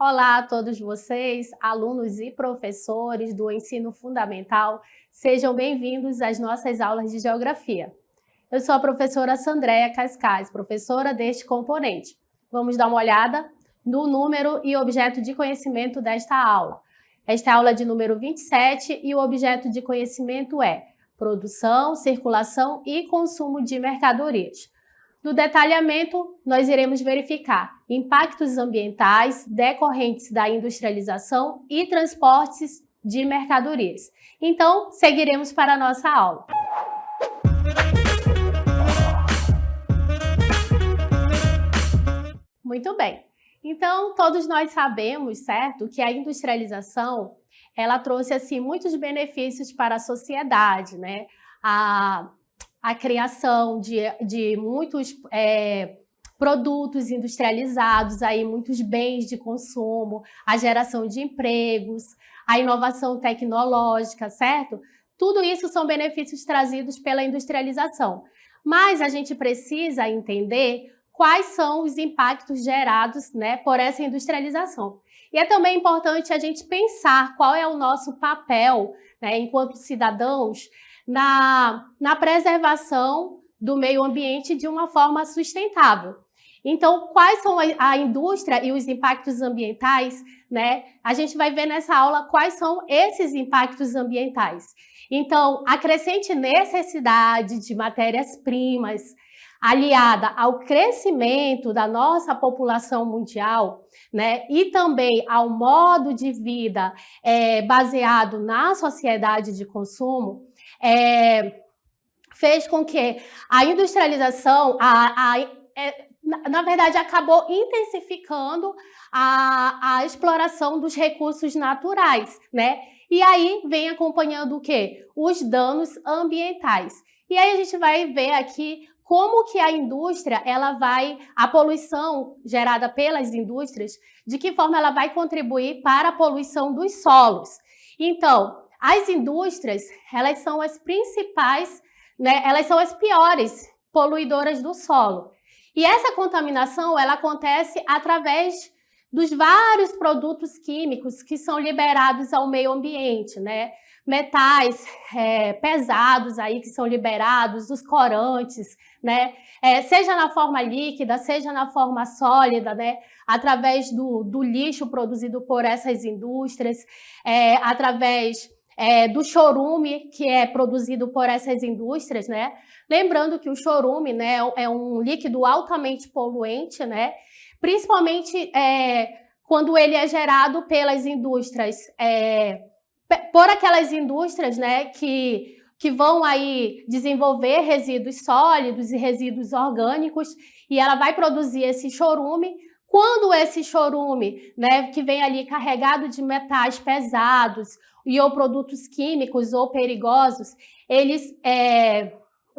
Olá a todos vocês, alunos e professores do ensino fundamental, sejam bem-vindos às nossas aulas de Geografia. Eu sou a professora Sandréia Cascais, professora deste componente. Vamos dar uma olhada no número e objeto de conhecimento desta aula. Esta é a aula de número 27 e o objeto de conhecimento é produção, circulação e consumo de mercadorias. No detalhamento, nós iremos verificar impactos ambientais decorrentes da industrialização e transportes de mercadorias. Então, seguiremos para a nossa aula. Muito bem. Então, todos nós sabemos, certo, que a industrialização, ela trouxe, assim, muitos benefícios para a sociedade, né? A criação de muitos produtos industrializados, aí, muitos bens de consumo, a geração de empregos, a inovação tecnológica, certo? Tudo isso são benefícios trazidos pela industrialização. Mas a gente precisa entender quais são os impactos gerados, né, por essa industrialização. E é também importante a gente pensar qual é o nosso papel, né, enquanto cidadãos, na preservação do meio ambiente de uma forma sustentável. Então, quais são a indústria e os impactos ambientais, né? A gente vai ver nessa aula quais são esses impactos ambientais. Então, a crescente necessidade de matérias-primas, aliada ao crescimento da nossa população mundial, né, e também ao modo de vida baseado na sociedade de consumo, fez com que a industrialização, na verdade, acabou intensificando a exploração dos recursos naturais, né? E aí vem acompanhando o quê? Os danos ambientais. E aí a gente vai ver aqui como que a indústria, a poluição gerada pelas indústrias, de que forma ela vai contribuir para a poluição dos solos. Então, as indústrias, elas são as principais, né, elas são as piores poluidoras do solo. E essa contaminação, ela acontece através dos vários produtos químicos que são liberados ao meio ambiente, né? Metais pesados aí que são liberados, os corantes, né? Seja na forma líquida, seja na forma sólida, né? Através do lixo produzido por essas indústrias, através do chorume que é produzido por essas indústrias, né? Lembrando que o chorume, né, é um líquido altamente poluente, né? Principalmente quando ele é gerado pelas indústrias, por aquelas indústrias, né, que vão aí desenvolver resíduos sólidos e resíduos orgânicos, e ela vai produzir esse chorume. Quando esse chorume, né, que vem ali carregado de metais pesados e ou produtos químicos ou perigosos, eles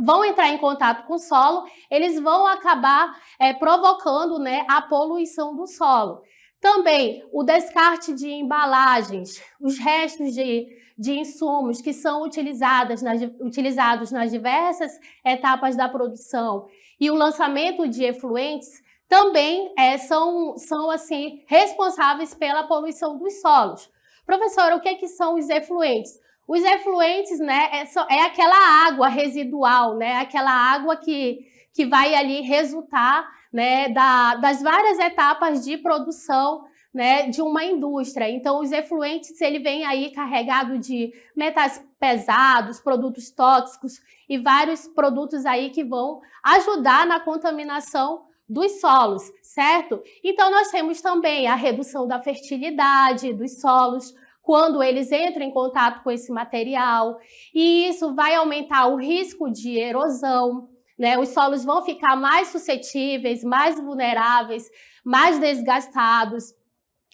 vão entrar em contato com o solo, eles vão acabar provocando, né, a poluição do solo. Também o descarte de embalagens, os restos de insumos que são utilizados nas diversas etapas da produção e o lançamento de efluentes também são assim, responsáveis pela poluição dos solos. Professora, o que são os efluentes? Os efluentes, né, é aquela água residual, né, aquela água que vai ali resultar, né, das várias etapas de produção, né, de uma indústria. Então, os efluentes, ele vem aí carregado de metais pesados, produtos tóxicos e vários produtos aí que vão ajudar na contaminação dos solos, certo? Então, nós temos também a redução da fertilidade dos solos, quando eles entram em contato com esse material, e isso vai aumentar o risco de erosão, né? Os solos vão ficar mais suscetíveis, mais vulneráveis, mais desgastados,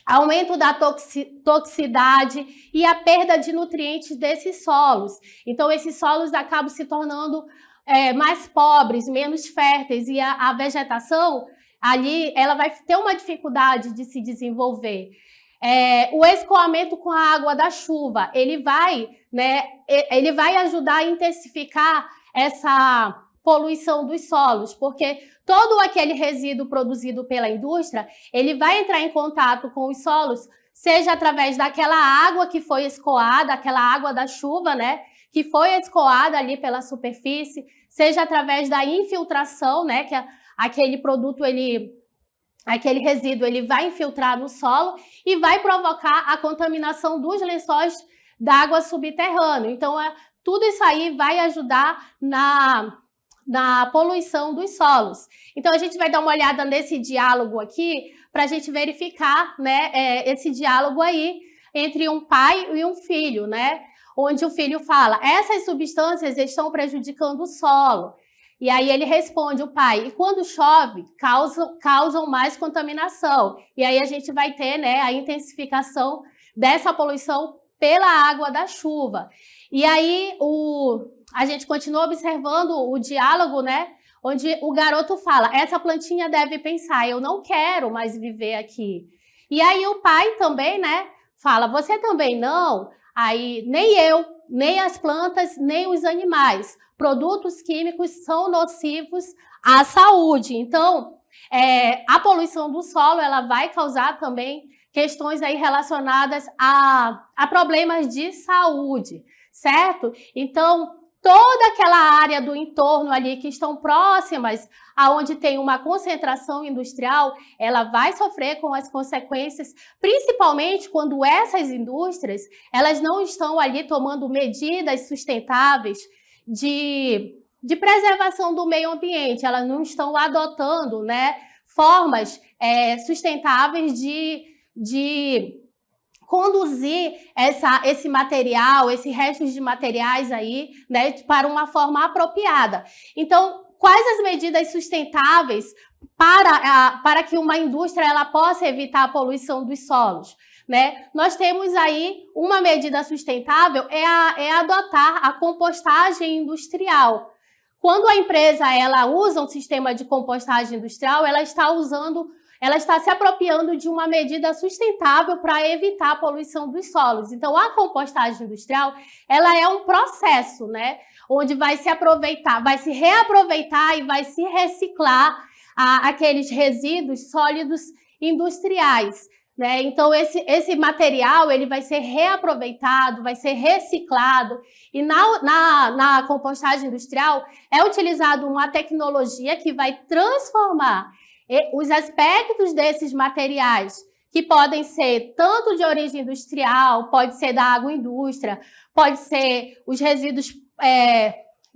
aumento da toxicidade e a perda de nutrientes desses solos. Então, esses solos acabam se tornando mais pobres, menos férteis, e a vegetação ali ela vai ter uma dificuldade de se desenvolver. O escoamento com a água da chuva, ele vai ajudar a intensificar poluição dos solos, porque todo aquele resíduo produzido pela indústria, ele vai entrar em contato com os solos, seja através daquela água que foi escoada, aquela água da chuva, né, que foi escoada ali pela superfície, seja através da infiltração, né, que aquele produto, aquele resíduo, ele vai infiltrar no solo e vai provocar a contaminação dos lençóis d'água subterrâneo. Então, tudo isso aí vai ajudar na poluição dos solos. Então, a gente vai dar uma olhada nesse diálogo aqui para a gente verificar, né, esse diálogo aí entre um pai e um filho, né, onde o filho fala: essas substâncias estão prejudicando o solo. E aí ele responde, o pai: e quando chove, causam mais contaminação. E aí a gente vai ter, né, a intensificação dessa poluição pela água da chuva. E aí a gente continua observando o diálogo, né, onde o garoto fala: essa plantinha deve pensar, eu não quero mais viver aqui. E aí o pai também, né, fala: você também não? Aí nem eu, nem as plantas, nem os animais. Produtos químicos são nocivos à saúde. Então, a poluição do solo, ela vai causar também questões aí relacionadas a problemas de saúde, certo? Então, toda aquela área do entorno ali que estão próximas aonde tem uma concentração industrial, ela vai sofrer com as consequências, principalmente quando essas indústrias, elas não estão ali tomando medidas sustentáveis de preservação do meio ambiente, elas não estão adotando, né, formas sustentáveis de conduzir esse material, esse resto de materiais aí, né, para uma forma apropriada. Então, quais as medidas sustentáveis para que uma indústria ela possa evitar a poluição dos solos? Né? Nós temos aí uma medida sustentável, é adotar a compostagem industrial. Quando a empresa ela usa um sistema de compostagem industrial, ela está se apropriando de uma medida sustentável para evitar a poluição dos solos. Então, a compostagem industrial, ela é um processo, né, onde vai se reaproveitar e vai se reciclar aqueles resíduos sólidos industriais. Né? Então, esse material ele vai ser reaproveitado, vai ser reciclado, e na compostagem industrial é utilizada uma tecnologia que vai transformar os aspectos desses materiais, que podem ser tanto de origem industrial, pode ser da agroindústria, pode ser os resíduos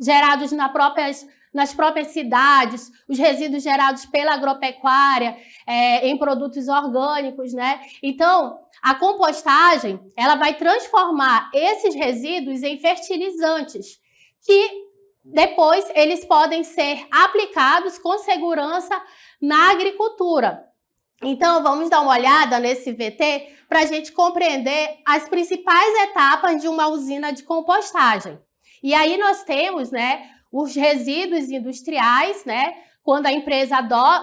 gerados nas próprias cidades, os resíduos gerados pela agropecuária, em produtos orgânicos, né? Então, a compostagem, ela vai transformar esses resíduos em fertilizantes, que depois eles podem ser aplicados com segurança na agricultura. Então, vamos dar uma olhada nesse VT para a gente compreender as principais etapas de uma usina de compostagem. E aí nós temos, né, os resíduos industriais, né? Quando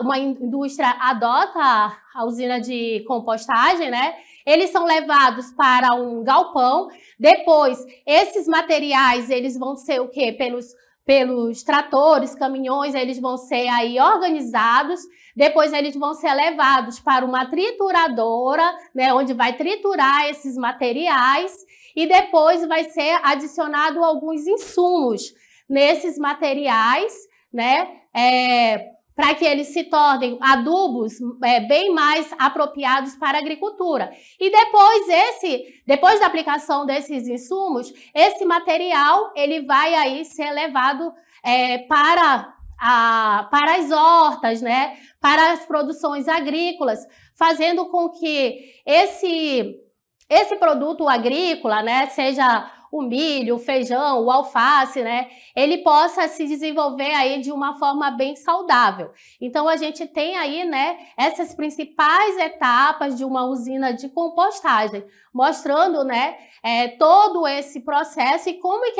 uma indústria adota a usina de compostagem, né? Eles são levados para um galpão. Depois, esses materiais, eles vão ser o quê? Pelos tratores, caminhões, eles vão ser aí organizados. Depois, eles vão ser levados para uma trituradora, né? Onde vai triturar esses materiais. E depois vai ser adicionado alguns insumos nesses materiais, né, para que eles se tornem adubos bem mais apropriados para a agricultura. E depois da aplicação desses insumos, esse material ele vai aí ser levado para as hortas, né, para as produções agrícolas, fazendo com que esse produto agrícola, né, seja o milho, o feijão, o alface, né, ele possa se desenvolver aí de uma forma bem saudável. Então, a gente tem aí, né, essas principais etapas de uma usina de compostagem, mostrando, né, todo esse processo e como é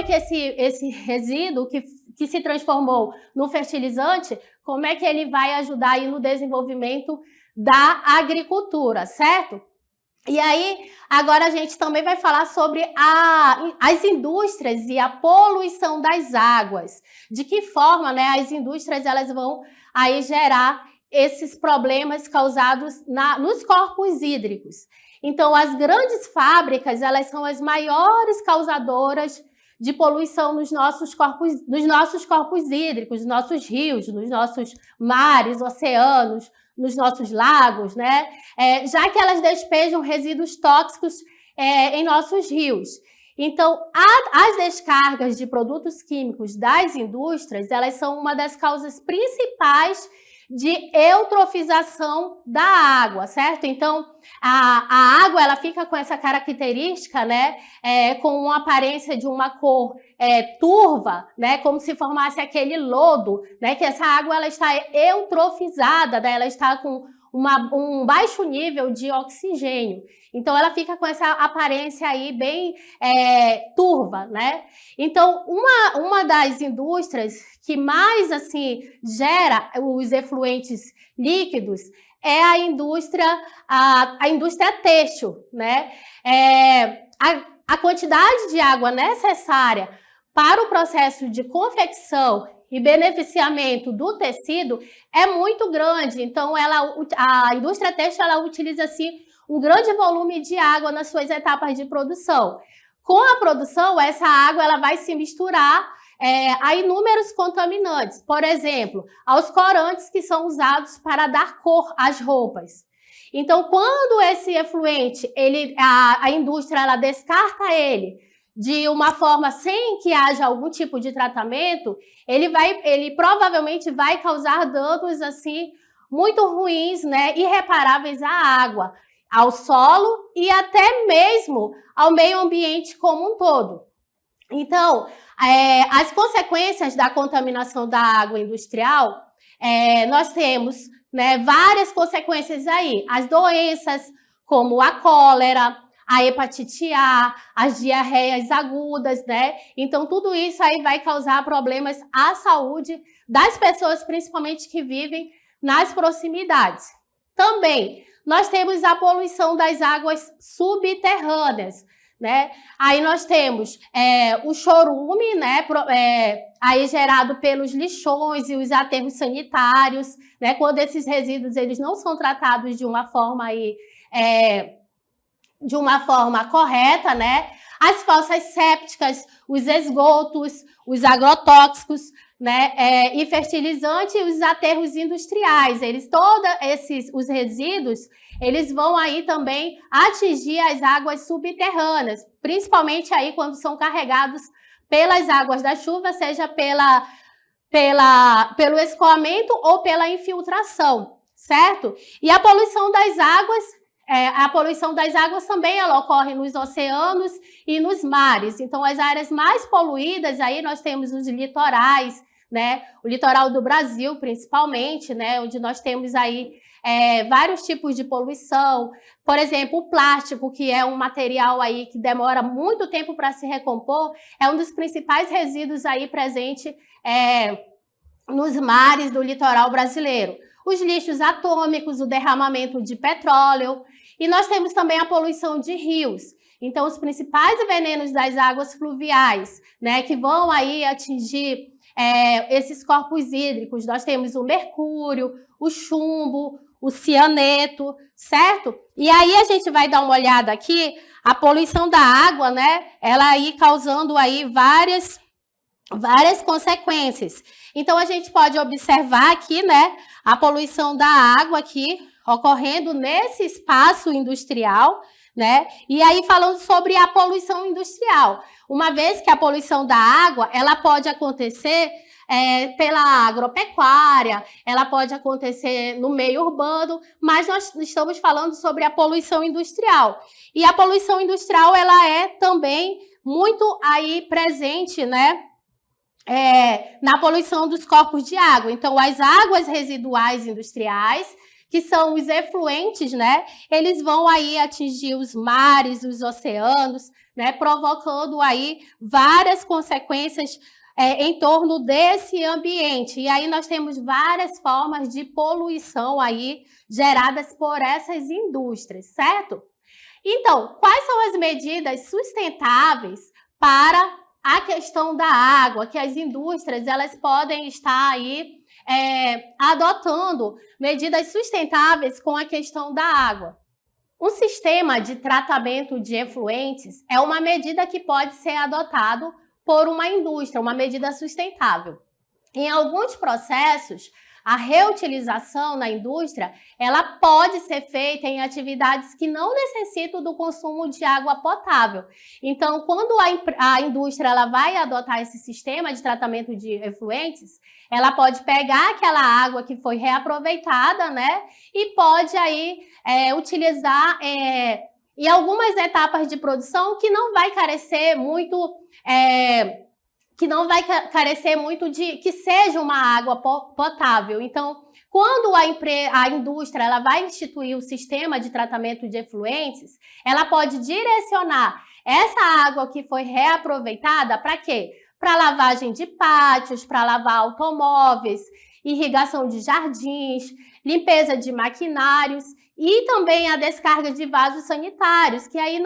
que esse resíduo que se transformou no fertilizante, como é que ele vai ajudar aí no desenvolvimento da agricultura, certo? E aí, agora a gente também vai falar sobre as indústrias e a poluição das águas. De que forma, né, as indústrias elas vão aí gerar esses problemas causados nos corpos hídricos. Então, as grandes fábricas, elas são as maiores causadoras de poluição nos nossos corpos hídricos, nos nossos rios, nos nossos mares, oceanos, nos nossos lagos, né? Já que elas despejam resíduos tóxicos em nossos rios. Então, as descargas de produtos químicos das indústrias, elas são uma das causas principais de eutrofização da água, certo? Então, a água, ela fica com essa característica, né, com uma aparência de uma cor turva, né, como se formasse aquele lodo, né, que essa água, ela está eutrofizada, né, ela está com um baixo nível de oxigênio. Então, ela fica com essa aparência aí bem turva, né? Então, uma das indústrias que mais, assim, gera os efluentes líquidos é a indústria têxtil, né? A quantidade de água necessária para o processo de confecção e beneficiamento do tecido é muito grande. Então, a indústria têxtil, ela utiliza, assim, um grande volume de água nas suas etapas de produção. Com a produção, essa água ela vai se misturar a inúmeros contaminantes. Por exemplo, aos corantes que são usados para dar cor às roupas. Então, quando esse efluente, a indústria ela descarta ele de uma forma sem que haja algum tipo de tratamento, ele provavelmente vai causar danos assim muito ruins, né, irreparáveis à água, ao solo e até mesmo ao meio ambiente como um todo. Então, as consequências da contaminação da água industrial, nós temos, né, várias consequências aí. As doenças como a cólera, a hepatite A, as diarreias agudas, né? Então, tudo isso aí vai causar problemas à saúde das pessoas, principalmente que vivem nas proximidades. Também, nós temos a poluição das águas subterrâneas, né? Aí nós temos o chorume, né? Aí gerado pelos lixões e os aterros sanitários, né? Quando esses resíduos eles não são tratados de uma forma aí, de uma forma correta, né? As fossas sépticas, os esgotos, os agrotóxicos, né? E fertilizantes e os aterros industriais. Os resíduos, eles vão aí também atingir as águas subterrâneas, principalmente aí quando são carregados pelas águas da chuva, seja pelo escoamento ou pela infiltração, certo? E a poluição das águas também ela ocorre nos oceanos e nos mares. Então, as áreas mais poluídas, aí nós temos os litorais, né? O litoral do Brasil, principalmente, né? Onde nós temos aí vários tipos de poluição. Por exemplo, o plástico, que é um material aí que demora muito tempo para se recompor, é um dos principais resíduos aí presente nos mares do litoral brasileiro. Os lixos atômicos, o derramamento de petróleo, e nós temos também a poluição de rios. Então, os principais venenos das águas fluviais, né, que vão aí atingir esses corpos hídricos, nós temos o mercúrio, o chumbo, o cianeto, certo? E aí a gente vai dar uma olhada aqui, a poluição da água, né, ela aí causando aí várias consequências. Então, a gente pode observar aqui, né, a poluição da água aqui, ocorrendo nesse espaço industrial, né? E aí, falando sobre a poluição industrial. Uma vez que a poluição da água, ela pode acontecer pela agropecuária, ela pode acontecer no meio urbano, mas nós estamos falando sobre a poluição industrial. E a poluição industrial, ela é também muito aí presente, né? Na poluição dos corpos de água. Então, as águas residuais industriais, que são os efluentes, né? Eles vão aí atingir os mares, os oceanos, né? Provocando aí várias consequências em torno desse ambiente. E aí nós temos várias formas de poluição aí geradas por essas indústrias, certo? Então, quais são as medidas sustentáveis para a questão da água, que as indústrias elas podem estar aí adotando medidas sustentáveis com a questão da água? Um sistema de tratamento de efluentes é uma medida que pode ser adotado por uma indústria, uma medida sustentável. Em alguns processos, a reutilização na indústria, ela pode ser feita em atividades que não necessitam do consumo de água potável. Então, quando a indústria ela vai adotar esse sistema de tratamento de efluentes, ela pode pegar aquela água que foi reaproveitada, né, e pode aí utilizar em algumas etapas de produção que não vai carecer muito de que seja uma água potável. Então, quando a indústria ela vai instituir o sistema de tratamento de efluentes, ela pode direcionar essa água que foi reaproveitada para quê? Para lavagem de pátios, para lavar automóveis, irrigação de jardins, limpeza de maquinários e também a descarga de vasos sanitários, que aí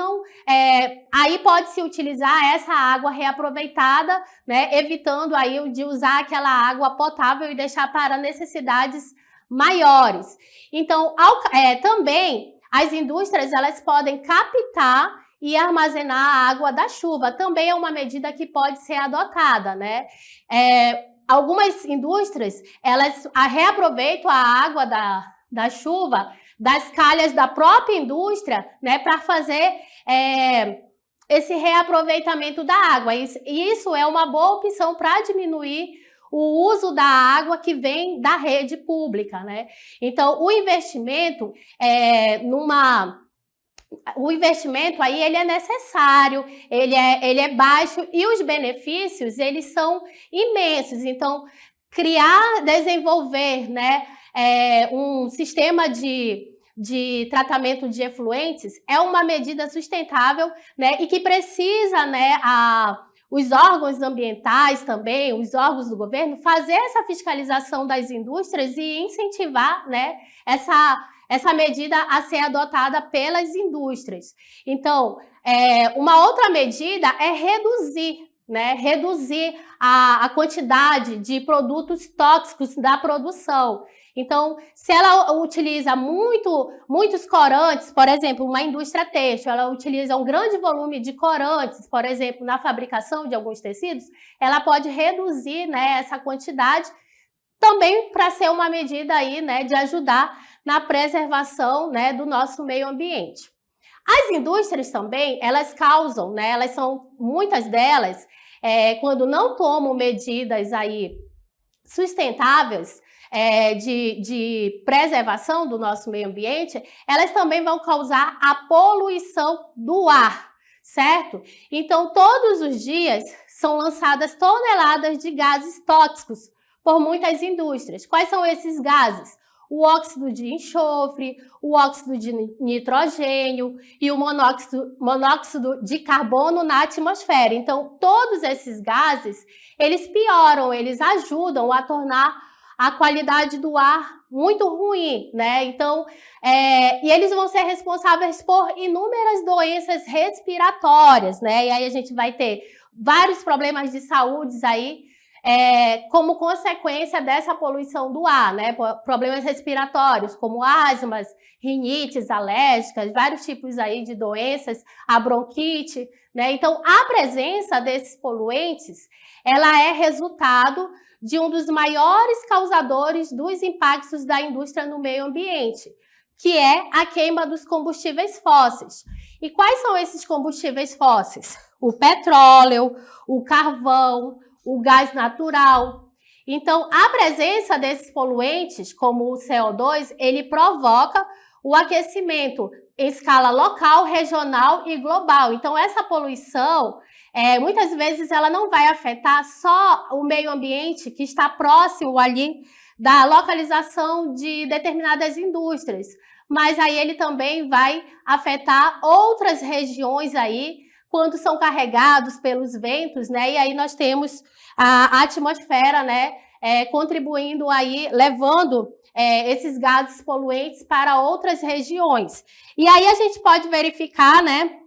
aí pode-se utilizar essa água reaproveitada, né, evitando aí de usar aquela água potável e deixar para necessidades maiores. Então, também as indústrias elas podem captar e armazenar a água da chuva. Também é uma medida que pode ser adotada, né? Algumas indústrias elas reaproveitam a água da chuva das calhas da própria indústria, né, para fazer esse reaproveitamento da água. Isso é uma boa opção para diminuir o uso da água que vem da rede pública, né? Então, o investimento aí ele é necessário, ele é baixo e os benefícios eles são imensos. Então, desenvolver, né, um sistema de tratamento de efluentes é uma medida sustentável, né, e que precisa, né, os órgãos ambientais também, os órgãos do governo, fazer essa fiscalização das indústrias e incentivar, né, essa medida a ser adotada pelas indústrias. Então, uma outra medida é reduzir a quantidade de produtos tóxicos da produção. Então, se ela utiliza muitos corantes, por exemplo, uma indústria têxtil, ela utiliza um grande volume de corantes, por exemplo, na fabricação de alguns tecidos, ela pode reduzir, né, essa quantidade, também para ser uma medida aí, né, de ajudar na preservação, né, do nosso meio ambiente. As indústrias também, elas causam, né, muitas delas, quando não tomam medidas aí sustentáveis, de preservação do nosso meio ambiente, elas também vão causar a poluição do ar, certo? Então, todos os dias são lançadas toneladas de gases tóxicos por muitas indústrias. Quais são esses gases? O óxido de enxofre, o óxido de nitrogênio e o monóxido de carbono na atmosfera. Então, todos esses gases, eles pioram, eles ajudam a tornar a qualidade do ar muito ruim, né? Então, e eles vão ser responsáveis por inúmeras doenças respiratórias, né? E aí a gente vai ter vários problemas de saúde aí, como consequência dessa poluição do ar, né? Problemas respiratórios, como asmas, rinites alérgicas, vários tipos aí de doenças, a bronquite, né? Então, a presença desses poluentes, ela é resultado de um dos maiores causadores dos impactos da indústria no meio ambiente, que é a queima dos combustíveis fósseis. E quais são esses combustíveis fósseis? O petróleo, o carvão, o gás natural. Então, a presença desses poluentes, como o CO2, ele provoca o aquecimento em escala local, regional e global. Então, essa poluição, muitas vezes, ela não vai afetar só o meio ambiente que está próximo ali da localização de determinadas indústrias, mas aí ele também vai afetar outras regiões aí, quando são carregados pelos ventos, né? E aí nós temos a atmosfera, né, contribuindo aí, levando esses gases poluentes para outras regiões. E aí a gente pode verificar, né,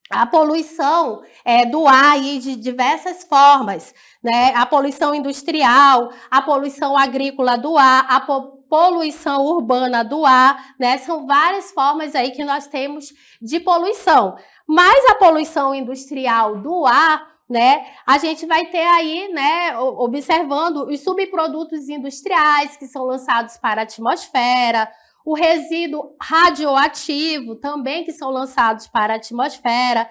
a poluição do ar aí de diversas formas, né? A poluição industrial, a poluição agrícola do ar, a poluição urbana do ar, né? São várias formas aí que nós temos de poluição. Mas a poluição industrial do ar, né? A gente vai ter aí, né, observando os subprodutos industriais que são lançados para a atmosfera, o resíduo radioativo também que são lançados para a atmosfera.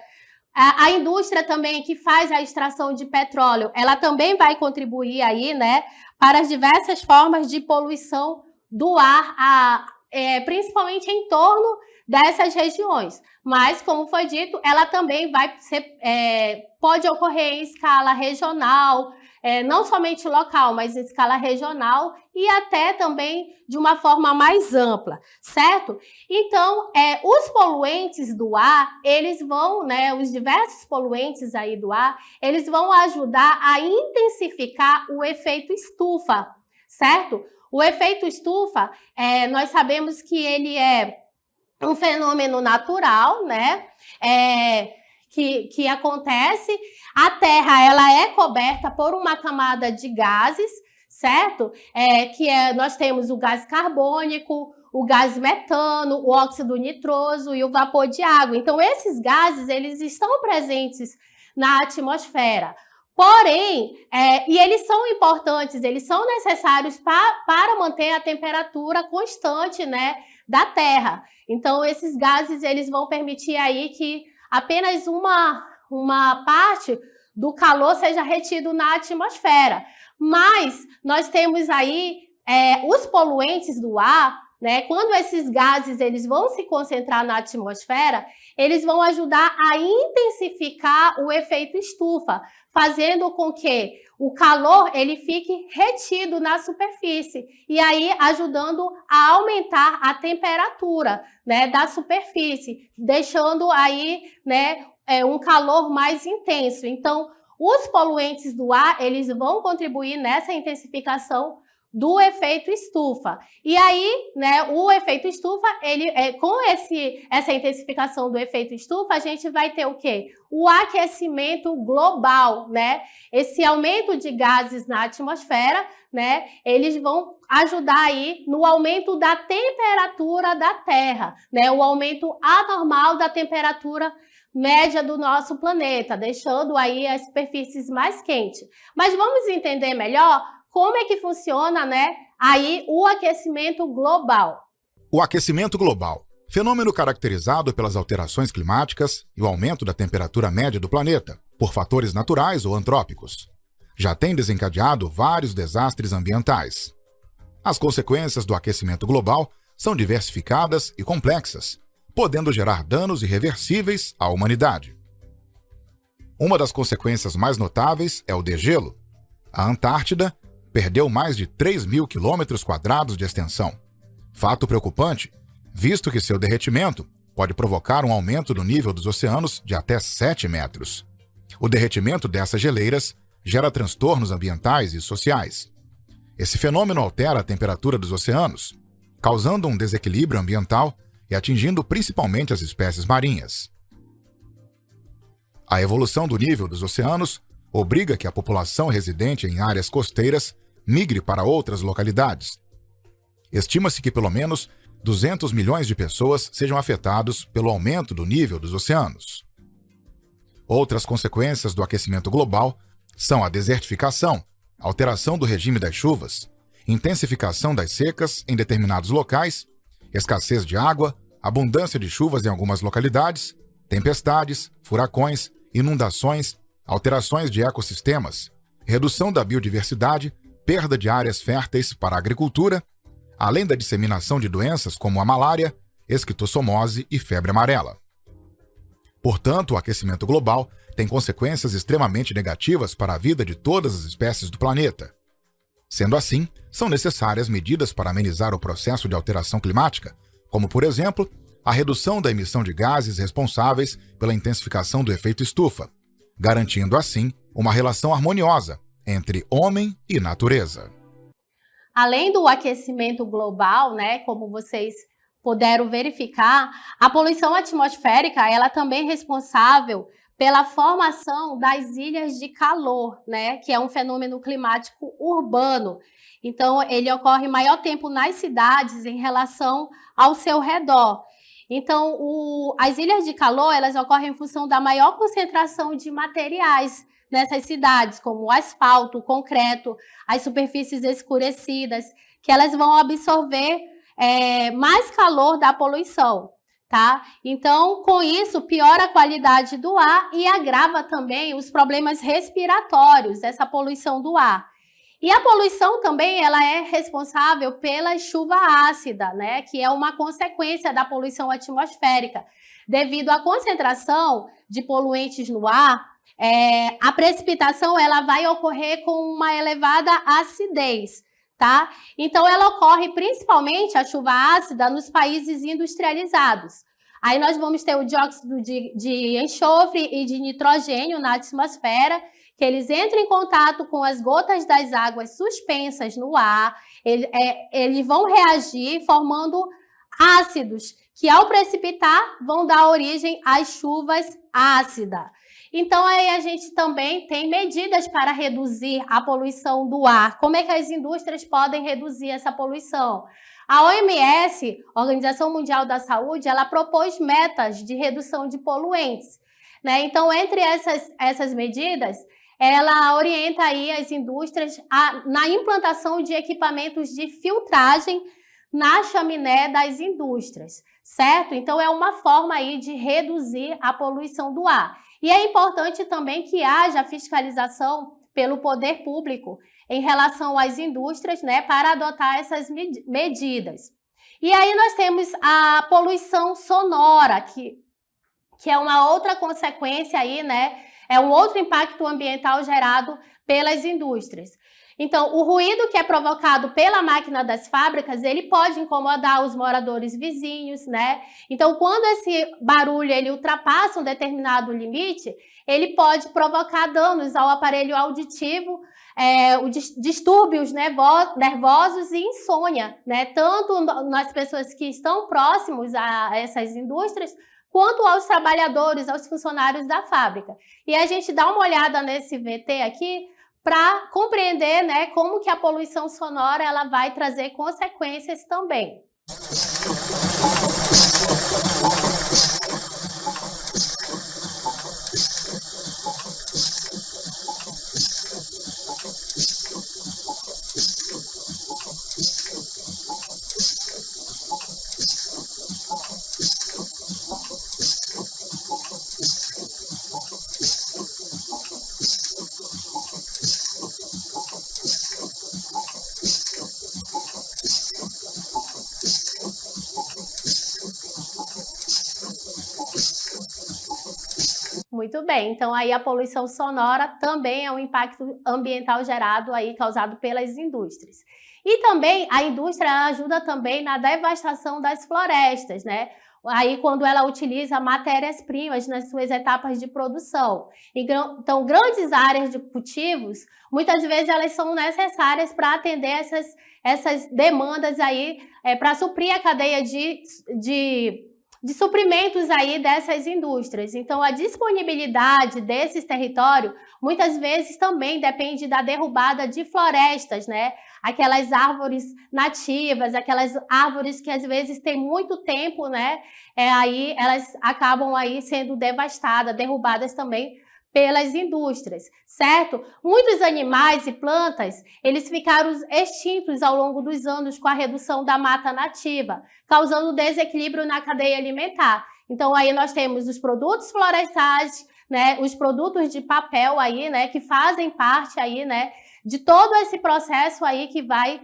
A indústria também que faz a extração de petróleo, ela também vai contribuir aí, né, para as diversas formas de poluição do ar, principalmente em torno dessas regiões. Mas, como foi dito, ela também pode ocorrer em escala regional, não somente local, mas em escala regional e até também de uma forma mais ampla, certo? Então, os poluentes do ar, eles vão, né, os diversos poluentes aí do ar, eles vão ajudar a intensificar o efeito estufa, certo? O efeito estufa, nós sabemos que ele é um fenômeno natural, né? Que acontece. A Terra, ela é coberta por uma camada de gases, certo? Nós temos o gás carbônico, o gás metano, o óxido nitroso e o vapor de água. Então, esses gases, eles estão presentes na atmosfera. Porém, e eles são importantes, eles são necessários para manter a temperatura constante, né, da Terra. Então, esses gases, eles vão permitir aí que apenas uma parte do calor seja retido na atmosfera. Mas nós temos aí os poluentes do ar, né? Quando esses gases eles vão se concentrar na atmosfera, eles vão ajudar a intensificar o efeito estufa, fazendo com que o calor ele fique retido na superfície e aí ajudando a aumentar a temperatura, né, da superfície, deixando aí, né, um calor mais intenso. Então, os poluentes do ar eles vão contribuir nessa intensificação do efeito estufa. E aí, né, o efeito estufa, com essa intensificação do efeito estufa, a gente vai ter o quê? O aquecimento global, né? Esse aumento de gases na atmosfera, né? Eles vão ajudar aí no aumento da temperatura da Terra, né? O aumento anormal da temperatura média do nosso planeta, deixando aí as superfícies mais quentes. Mas vamos entender melhor como é que funciona, né, aí o aquecimento global. O aquecimento global, fenômeno caracterizado pelas alterações climáticas e o aumento da temperatura média do planeta, por fatores naturais ou antrópicos, já tem desencadeado vários desastres ambientais. As consequências do aquecimento global são diversificadas e complexas, podendo gerar danos irreversíveis à humanidade. Uma das consequências mais notáveis é o degelo. A Antártida perdeu mais de 3.000 quilômetros quadrados de extensão. Fato preocupante, visto que seu derretimento pode provocar um aumento do nível dos oceanos de até 7 metros. O derretimento dessas geleiras gera transtornos ambientais e sociais. Esse fenômeno altera a temperatura dos oceanos, causando um desequilíbrio ambiental e atingindo principalmente as espécies marinhas. A evolução do nível dos oceanos obriga que a população residente em áreas costeiras migre para outras localidades. Estima-se que pelo menos 200 milhões de pessoas sejam afetados pelo aumento do nível dos oceanos. Outras consequências do aquecimento global são a desertificação, alteração do regime das chuvas, intensificação das secas em determinados locais, escassez de água, abundância de chuvas em algumas localidades, tempestades, furacões, inundações, alterações de ecossistemas, redução da biodiversidade, perda de áreas férteis para a agricultura, além da disseminação de doenças como a malária, esquistossomose e febre amarela. Portanto, o aquecimento global tem consequências extremamente negativas para a vida de todas as espécies do planeta. Sendo assim, são necessárias medidas para amenizar o processo de alteração climática, como, por exemplo, a redução da emissão de gases responsáveis pela intensificação do efeito estufa, garantindo, assim, uma relação harmoniosa entre homem e natureza. além do aquecimento global, né, como vocês puderam verificar, a poluição atmosférica, ela também é responsável pela formação das ilhas de calor, né, que é um fenômeno climático urbano. Então, ele ocorre maior tempo nas cidades em relação ao seu redor. Então, as ilhas de calor, elas ocorrem em função da maior concentração de materiais nessas cidades, como o asfalto, o concreto, as superfícies escurecidas, que elas vão absorver mais calor da poluição, tá? Então, com isso, piora a qualidade do ar e agrava também os problemas respiratórios dessa poluição do ar. E a poluição também, ela é responsável pela chuva ácida, né, que é uma consequência da poluição atmosférica. Devido à concentração de poluentes no ar, a precipitação ela vai ocorrer com uma elevada acidez, tá? Então, ela ocorre principalmente, a chuva ácida, nos países industrializados. Aí nós vamos ter o dióxido de enxofre e de nitrogênio na atmosfera, que eles entram em contato com as gotas das águas suspensas no ar, eles vão reagir formando ácidos, que ao precipitar vão dar origem às chuvas ácidas. Então, aí a gente também tem medidas para reduzir a poluição do ar. Como é que as indústrias podem reduzir essa poluição? A OMS, Organização Mundial da Saúde, ela propôs metas de redução de poluentes, né? Então, entre essas medidas, ela orienta aí as indústrias na implantação de equipamentos de filtragem na chaminé das indústrias, certo? Então, é uma forma aí de reduzir a poluição do ar. E é importante também que haja fiscalização pelo poder público em relação às indústrias, né, para adotar essas medidas. E aí nós temos a poluição sonora, que é uma outra consequência aí, né, é um outro impacto ambiental gerado pelas indústrias. Então, o ruído que é provocado pela máquina das fábricas, ele pode incomodar os moradores vizinhos, né? Então, quando esse barulho ele ultrapassa um determinado limite, ele pode provocar danos ao aparelho auditivo, distúrbios nervosos e insônia, né? Tanto nas pessoas que estão próximos a essas indústrias, quanto aos trabalhadores, aos funcionários da fábrica. E a gente dá uma olhada nesse VT aqui, para compreender, né, como que a poluição sonora ela vai trazer consequências também. Muito bem, então aí a poluição sonora também é um impacto ambiental gerado aí, causado pelas indústrias. E também a indústria ajuda também na devastação das florestas, né? Aí quando ela utiliza matérias-primas nas suas etapas de produção. Então, grandes áreas de cultivos, muitas vezes elas são necessárias para atender essas demandas aí, para suprir a cadeia de suprimentos aí dessas indústrias. Então, a disponibilidade desses territórios, muitas vezes também depende da derrubada de florestas, né? Aquelas árvores nativas, aquelas árvores que às vezes têm muito tempo, né? Aí elas acabam aí sendo devastadas, derrubadas também pelas indústrias, certo? Muitos animais e plantas, eles ficaram extintos ao longo dos anos com a redução da mata nativa, causando desequilíbrio na cadeia alimentar. Então, aí nós temos os produtos florestais, né, os produtos de papel aí, né, que fazem parte aí, né, de todo esse processo aí que vai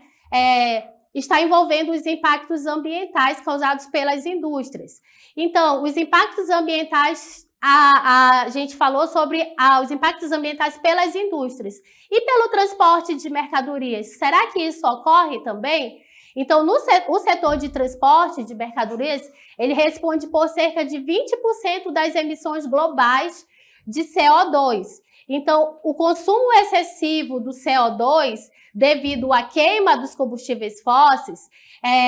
estar envolvendo os impactos ambientais causados pelas indústrias. Então, os impactos ambientais, a gente falou sobre os impactos ambientais pelas indústrias. E pelo transporte de mercadorias, será que isso ocorre também? Então, o setor de transporte de mercadorias, ele responde por cerca de 20% das emissões globais de CO2. Então, o consumo excessivo do CO2, devido à queima dos combustíveis fósseis,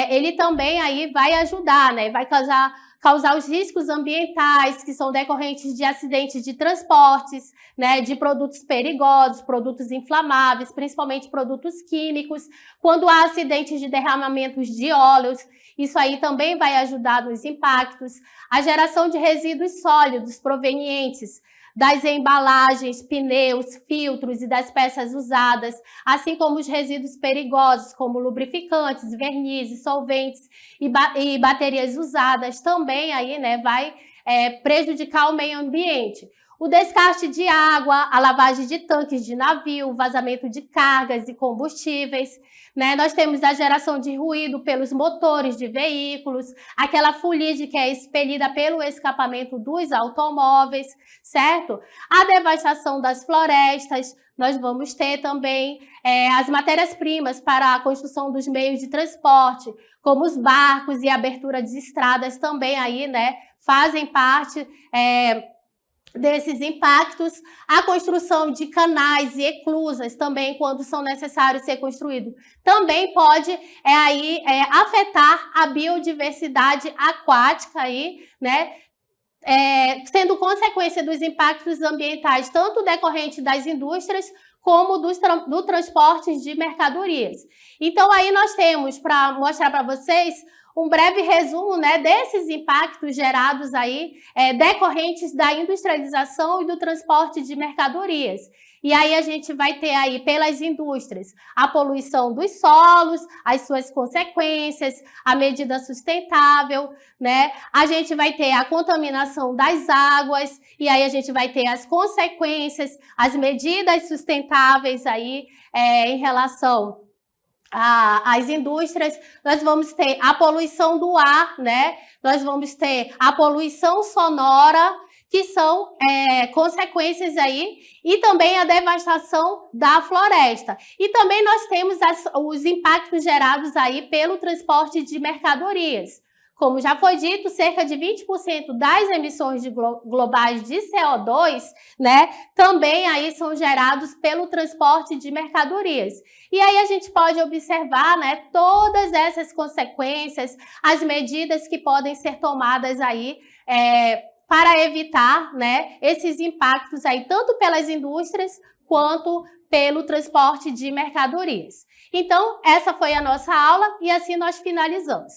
ele também aí vai ajudar, né? Vai causar os riscos ambientais que são decorrentes de acidentes de transportes, né, de produtos perigosos, produtos inflamáveis, principalmente produtos químicos. Quando há acidentes de derramamentos de óleos, isso aí também vai ajudar nos impactos. A geração de resíduos sólidos provenientes das embalagens, pneus, filtros e das peças usadas, assim como os resíduos perigosos, como lubrificantes, vernizes, solventes e baterias usadas, também aí, né, vai prejudicar o meio ambiente. O descarte de água, a lavagem de tanques de navio, o vazamento de cargas e combustíveis, né? Nós temos a geração de ruído pelos motores de veículos, aquela fuligem que é expelida pelo escapamento dos automóveis, certo? A devastação das florestas, nós vamos ter também as matérias-primas para a construção dos meios de transporte, como os barcos e a abertura de estradas também aí, né, fazem parte desses impactos. A construção de canais e eclusas também, quando são necessários ser construídos, também pode afetar a biodiversidade aquática aí, né? Sendo consequência dos impactos ambientais, tanto decorrente das indústrias como do transporte de mercadorias. Então, aí nós temos, para mostrar para vocês, um breve resumo, né, desses impactos gerados aí, decorrentes da industrialização e do transporte de mercadorias. E aí a gente vai ter aí, pelas indústrias, a poluição dos solos, as suas consequências, a medida sustentável, né? A gente vai ter a contaminação das águas, e aí a gente vai ter as consequências, as medidas sustentáveis aí em relação às indústrias. Nós vamos ter a poluição do ar, né? Nós vamos ter a poluição sonora, que são consequências aí, e também a devastação da floresta. E também nós temos os impactos gerados aí pelo transporte de mercadorias. Como já foi dito, cerca de 20% das emissões globais de CO2, né, também aí são gerados pelo transporte de mercadorias. E aí a gente pode observar, né, todas essas consequências, as medidas que podem ser tomadas aí para evitar, né, esses impactos aí, tanto pelas indústrias quanto pelo transporte de mercadorias. Então, essa foi a nossa aula e assim nós finalizamos.